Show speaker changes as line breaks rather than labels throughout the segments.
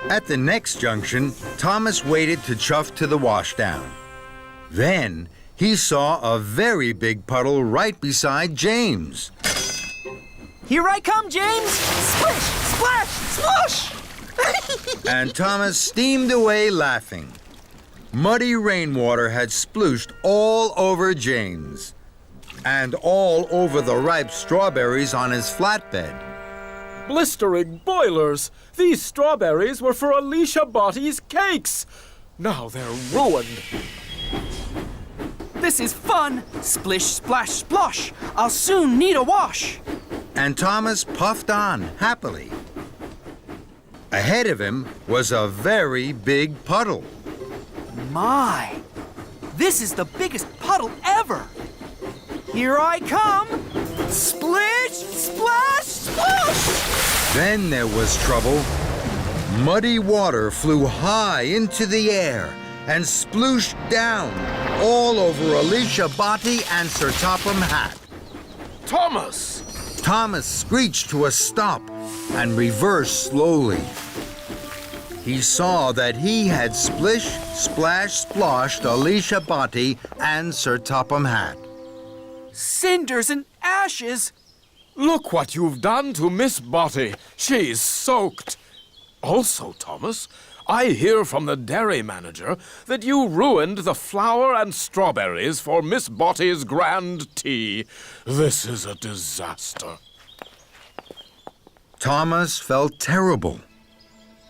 At the next junction, Thomas waited to chuff to the washdown. Then he saw a very big puddle right beside James.
Here I come, James! Splish! Splash! Splosh!
And Thomas steamed away laughing. Muddy rainwater had splooshed all over James and all over the ripe strawberries on his flatbed.
Blistering boilers! These strawberries were for Alicia Bottie's cakes. Now they're ruined.
This is fun! Splish, splash, splosh! I'll soon need a wash!
And Thomas puffed on happily. Ahead of him was a very big puddle.
My! This is the biggest puddle ever! Here I come! Splish, splash, splosh!
Then there was trouble. Muddy water flew high into the air and splooshed down all over Alicia Bottie and Sir Topham Hatt.
Thomas!
Thomas screeched to a stop and reversed slowly. He saw that he had splish, splash, sploshed Alicia Bottie and Sir Topham Hatt.
Cinders and ashes!
Look what you've done to Miss Bottie. She's soaked. Also, Thomas, I hear from the dairy manager that you ruined the flour and strawberries for Miss Bottie's grand tea. This is a disaster.
Thomas felt terrible.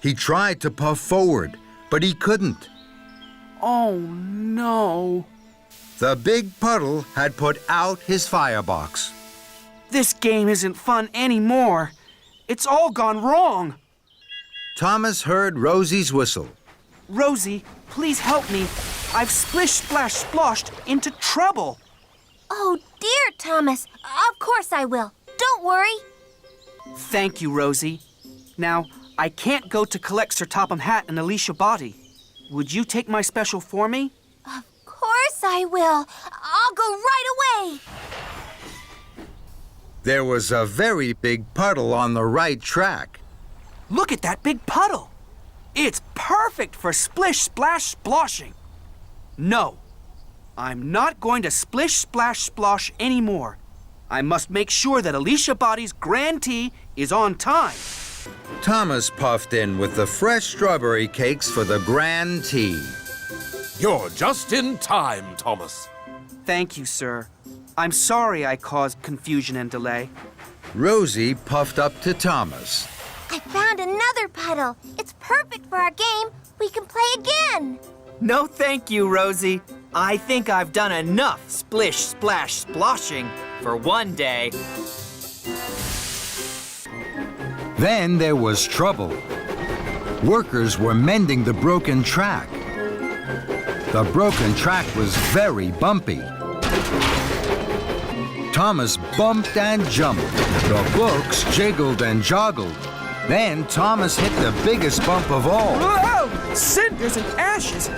He tried to puff forward, but he couldn't.
Oh, no.
The big puddle had put out his firebox.
This game isn't fun anymore. It's all gone wrong.
Thomas heard Rosie's whistle.
Rosie, please help me. I've splish, splash, sploshed into trouble.
Oh, dear, Thomas. Of course I will. Don't worry.
Thank you, Rosie. Now, I can't go to collect Sir Topham Hatt and Alicia Bottie. Would you take my special for me?
Of course I will. I'll go right away.
There was a very big puddle on the right track.
Look at that big puddle. It's perfect for splish, splash, sploshing. No, I'm not going to splish, splash, splosh anymore. I must make sure that Alicia Bottie's grand tea is on time.
Thomas puffed in with the fresh strawberry cakes for the grand tea.
You're just in time, Thomas.
Thank you, sir. I'm sorry I caused confusion and delay.
Rosie puffed up to Thomas.
I found another puddle. It's perfect for our game. We can play again.
No, thank you, Rosie. I think I've done enough splish, splash, sploshing for one day.
Then there was trouble. Workers were mending the broken track. The broken track was very bumpy. Thomas bumped and jumped. The books jiggled and joggled. Then Thomas hit the biggest bump of all.
Whoa! Cinders and ashes!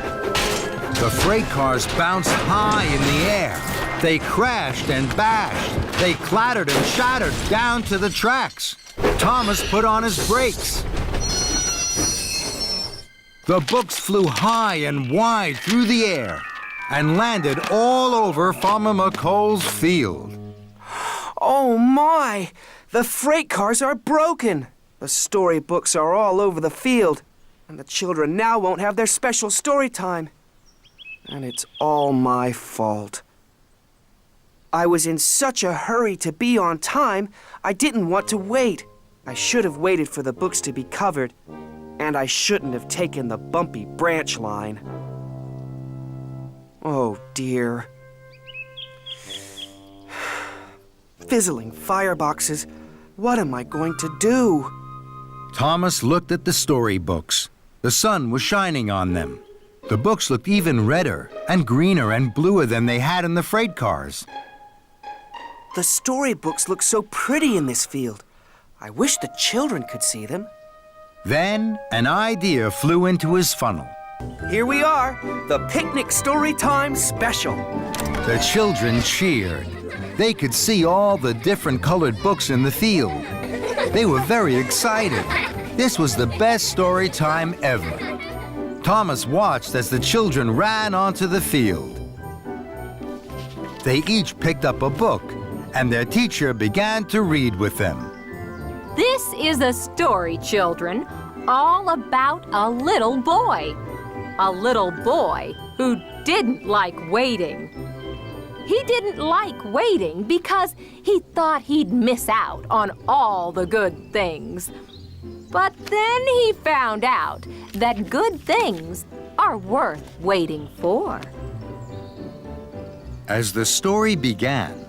The freight cars bounced high in the air. They crashed and bashed. They clattered and shattered down to the tracks. Thomas put on his brakes. The books flew high and wide through the air and landed all over Farmer McColl's field.
Oh, my! The freight cars are broken. The storybooks are all over the field, and the children now won't have their special story time. And it's all my fault. I was in such a hurry to be on time, I didn't want to wait. I should have waited for the books to be covered, and I shouldn't have taken the bumpy branch line. Oh, dear. Fizzling fireboxes. What am I going to do?
Thomas looked at the storybooks. The sun was shining on them. The books looked even redder and greener and bluer than they had in the freight cars.
The storybooks look so pretty in this field. I wish the children could see them.
Then an idea flew into his funnel.
Here we are, the Picnic Story Time Special.
The children cheered. They could see all the different colored books in the field. They were very excited. This was the best story time ever. Thomas watched as the children ran onto the field. They each picked up a book, and their teacher began to read with them.
This is a story, children, all about a little boy. A little boy who didn't like waiting. He didn't like waiting because he thought he'd miss out on all the good things. But then he found out that good things are worth waiting for.
As the story began,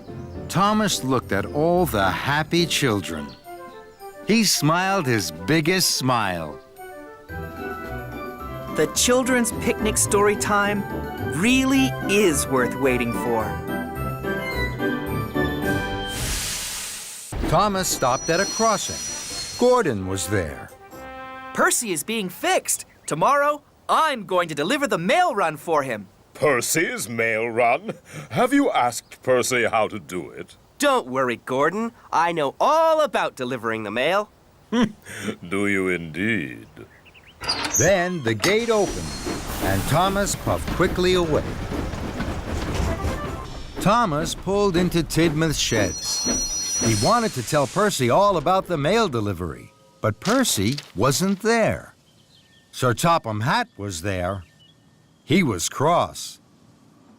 Thomas looked at all the happy children. He smiled his biggest smile.
The children's picnic story time really is worth waiting for.
Thomas stopped at a crossing. Gordon was there.
Percy is being fixed. Tomorrow, I'm going to deliver the mail run for him.
Percy's mail run? Have you asked Percy how to do it?
Don't worry, Gordon. I know all about delivering the mail.
Do you indeed?
Then the gate opened, and Thomas puffed quickly away. Thomas pulled into Tidmouth's sheds. He wanted to tell Percy all about the mail delivery, but Percy wasn't there. Sir Topham Hatt was there. He was cross.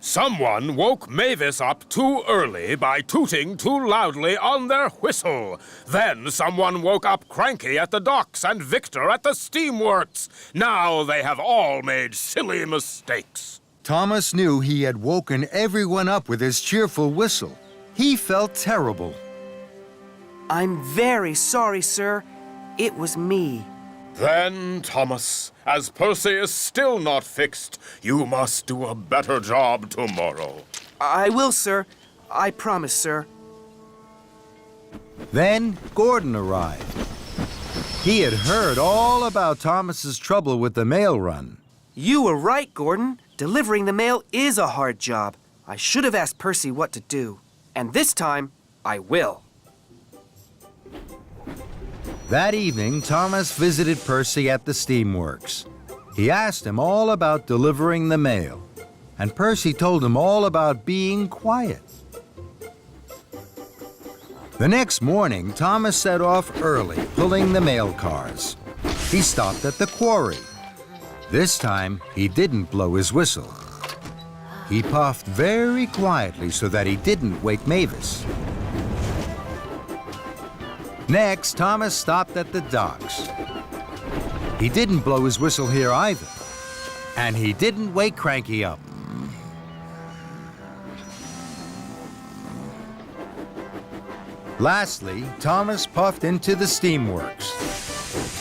Someone woke Mavis up too early by tooting too loudly on their whistle. Then someone woke up Cranky at the docks and Victor at the steamworks. Now they have all made silly mistakes.
Thomas knew he had woken everyone up with his cheerful whistle. He felt terrible.
I'm very sorry, sir. It was me.
Then, Thomas, as Percy is still not fixed, you must do a better job tomorrow.
I will, sir. I promise, sir.
Then Gordon arrived. He had heard all about Thomas's trouble with the mail run.
You were right, Gordon. Delivering the mail is a hard job. I should have asked Percy what to do. And this time, I will.
That evening, Thomas visited Percy at the steamworks. He asked him all about delivering the mail, and Percy told him all about being quiet. The next morning, Thomas set off early, pulling the mail cars. He stopped at the quarry. This time, he didn't blow his whistle. He puffed very quietly so that he didn't wake Mavis. Next, Thomas stopped at the docks. He didn't blow his whistle here either. And he didn't wake Cranky up. Lastly, Thomas puffed into the steamworks.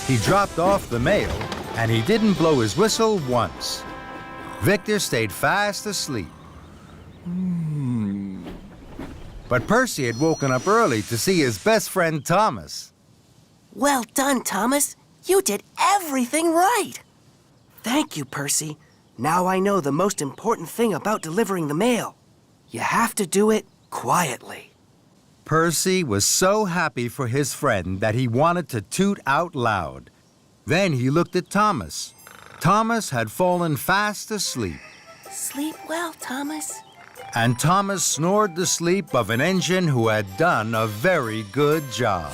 He dropped off the mail, and he didn't blow his whistle once. Victor stayed fast asleep. But Percy had woken up early to see his best friend Thomas.
Well done, Thomas. You did everything right.
Thank you, Percy. Now I know the most important thing about delivering the mail. You have to do it quietly.
Percy was so happy for his friend that he wanted to toot out loud. Then he looked at Thomas. Thomas had fallen fast asleep.
Sleep well, Thomas.
And Thomas snored the sleep of an engine who had done a very good job.